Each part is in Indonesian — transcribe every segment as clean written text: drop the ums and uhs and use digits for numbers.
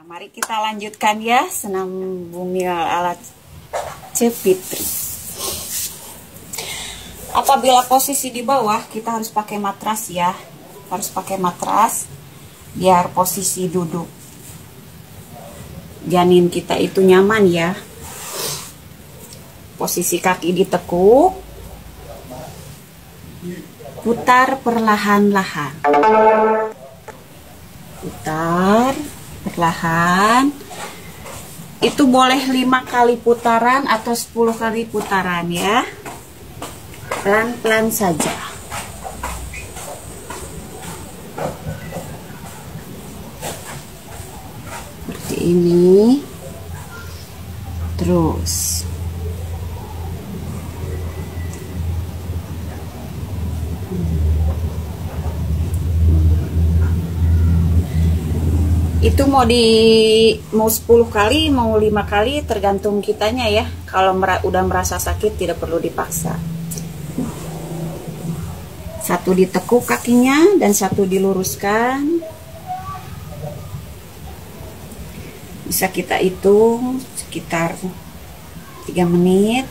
Nah, mari kita lanjutkan ya senam bumil ala Cepitri. Apabila posisi di bawah, kita harus pakai matras ya. Harus pakai matras biar posisi duduk janin kita itu nyaman ya. Posisi kaki ditekuk, putar perlahan-lahan. Putar perlahan. Itu boleh 5 kali putaran atau 10 kali putaran ya. Pelan-pelan saja. Seperti ini. Terus itu mau 10 kali mau 5 kali tergantung kitanya ya. Kalau udah merasa sakit tidak perlu dipaksa. Satu ditekuk kakinya dan satu diluruskan. Bisa kita hitung sekitar 3 menit.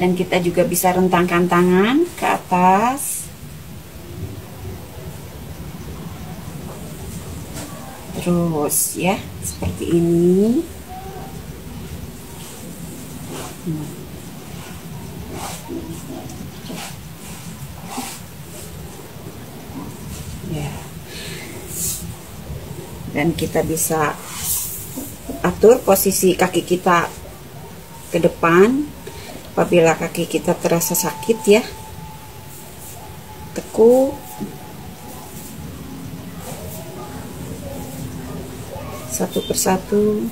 Dan kita juga bisa rentangkan tangan ke atas. Terus ya, seperti ini. Ya. Dan kita bisa atur posisi kaki kita ke depan apabila kaki kita terasa sakit ya. Tekuk. Satu persatu,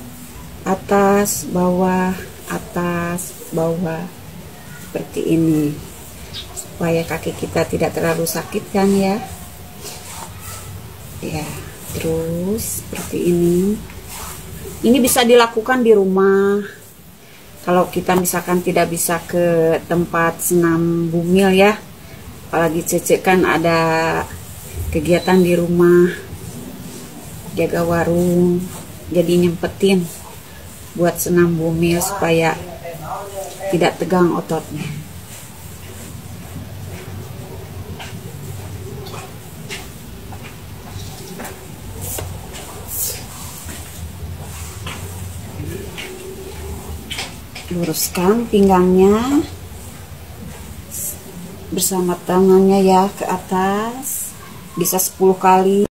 atas, bawah, seperti ini, supaya kaki kita tidak terlalu sakit kan ya. Ya, terus seperti ini. Ini bisa dilakukan di rumah. Kalau kita misalkan tidak bisa ke tempat senam bumil ya, apalagi Cece kan ada kegiatan di rumah, jaga warung, jadi nyempetin buat senam bumil supaya tidak tegang ototnya. Luruskan pinggangnya bersama tangannya ya ke atas, bisa 10 kali.